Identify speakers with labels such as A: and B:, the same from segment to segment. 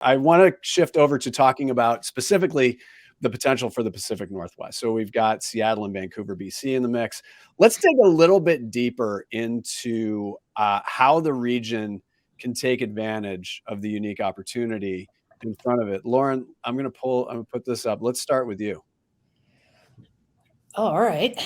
A: I want to shift over to talking about specifically the potential for the Pacific Northwest. So we've got Seattle and Vancouver, BC in the mix. Let's dig a little bit deeper into how the region can take advantage of the unique opportunity in front of it. Lauren, I'm going to put this up. Let's start with you.
B: Oh, all right.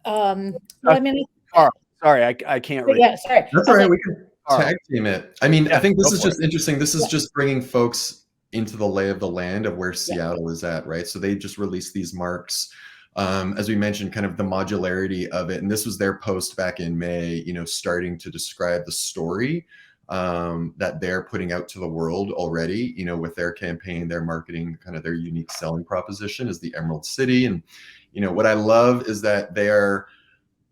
B: Well, I mean,
A: Carl, sorry, I can't read.
B: yeah, sorry.
C: That's all right. We can tag team it. I mean, I think this is just interesting. This is just bringing folks into the lay of the land of where Seattle is at, right? So they just released these marks. As we mentioned, kind of the modularity of it. And this was their post back in May, starting to describe the story that they're putting out to the world already, with their campaign, their marketing, kind of their unique selling proposition is the Emerald City. And, what I love is that they are,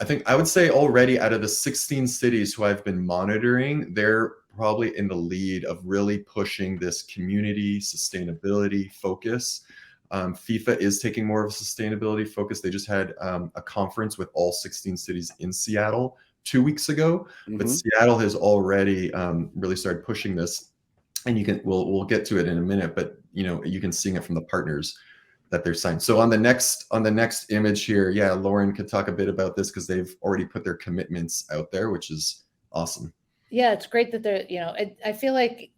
C: I think I would say already out of the 16 cities who I've been monitoring, they're probably in the lead of really pushing this community sustainability focus. FIFA is taking more of a sustainability focus. They just had a conference with all 16 cities in Seattle 2 weeks ago, but Seattle has already really started pushing this, and we'll get to it in a minute, but you can see it from the partners that they're signed. So on the next image here, Lauren could talk a bit about this because they've already put their commitments out there, which is awesome.
B: Yeah, it's great that they're, I feel like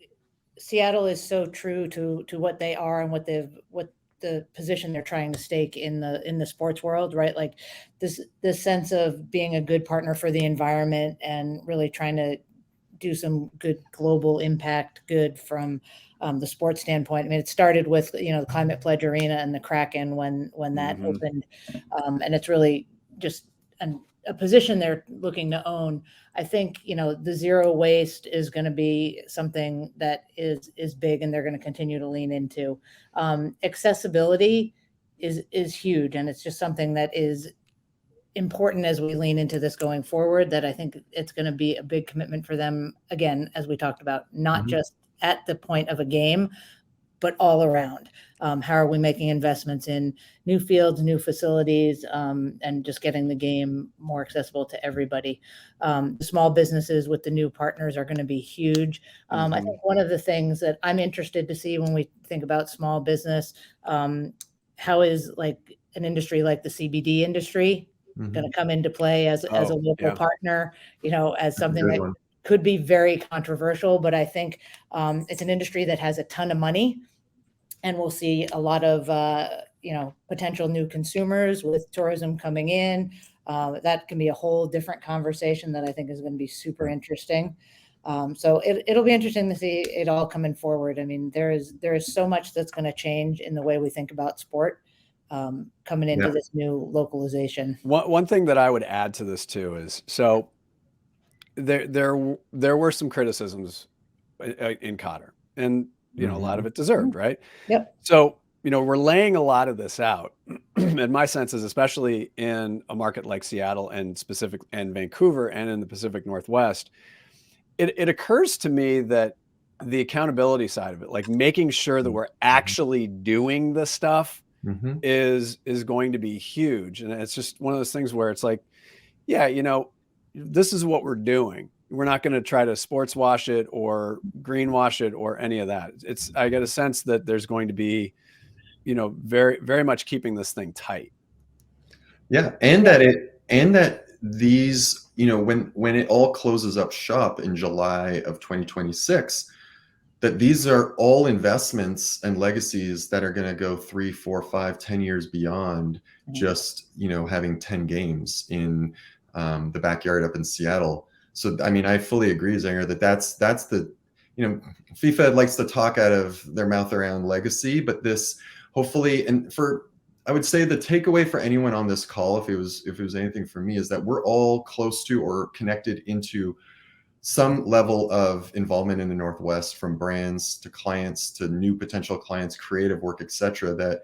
B: Seattle is so true to what they are and what the position they're trying to stake in the sports world, right? Like this sense of being a good partner for the environment and really trying to do some good global impact, good from the sports standpoint. I mean, it started with the Climate Pledge Arena and the Kraken when that opened, and it's really just a position they're looking to own. I think the zero waste is going to be something that is big, and they're going to continue to lean into. Accessibility is huge, and it's just something that is important as we lean into this going forward, that I think it's going to be a big commitment for them, again, as we talked about, not just at the point of a game, but all around. How are we making investments in new fields, new facilities, and just getting the game more accessible to everybody? Small businesses with the new partners are going to be huge. I think one of the things that I'm interested to see when we think about small business, how is like an industry like the CBD industry going to come into play as a local partner, as something that could be very controversial, but I think it's an industry that has a ton of money, and we'll see a lot of potential new consumers with tourism coming in. That can be a whole different conversation that I think is going to be super interesting. So it'll be interesting to see it all coming forward. I mean, there is so much that's going to change in the way we think about sport coming into this new localization.
A: One thing that I would add to this too is, so there were some criticisms in Qatar, and a lot of it deserved, right?
B: Yep.
A: So we're laying a lot of this out, and my sense is, especially in a market like Seattle and Vancouver and in the Pacific Northwest, it occurs to me that the accountability side of it, like making sure that we're actually doing the stuff, is going to be huge. And it's just one of those things where it's like, this is what we're doing. We're not going to try to sports wash it or greenwash it or any of that. I get a sense that there's going to be, very, very much keeping this thing tight.
C: Yeah. And that these, when it all closes up shop in July of 2026, that these are all investments and legacies that are going to go 3, 4, 5, 10 years beyond just, having 10 games in the backyard up in Seattle. So, I mean, I fully agree, Zanger, that's the, FIFA likes to talk out of their mouth around legacy, but this hopefully, and I would say the takeaway for anyone on this call, if it was anything for me, is that we're all close to or connected into some level of involvement in the Northwest, from brands to clients to new potential clients, creative work, etc. That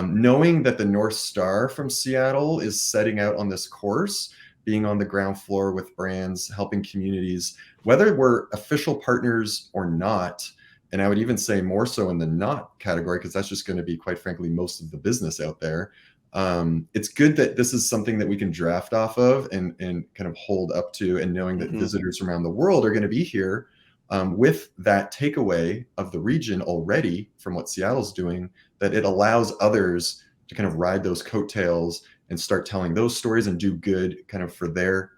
C: knowing that the North Star from Seattle is setting out on this course, being on the ground floor with brands, helping communities, whether we're official partners or not. And I would even say more so in the not category, because that's just going to be, quite frankly, most of the business out there. It's good that this is something that we can draft off of and kind of hold up to, and knowing that visitors from around the world are going to be here with that takeaway of the region already from what Seattle's doing, that it allows others to kind of ride those coattails and start telling those stories and do good kind of for their,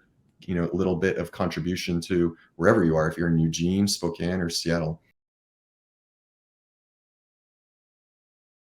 C: little bit of contribution to wherever you are, if you're in Eugene, Spokane, or Seattle.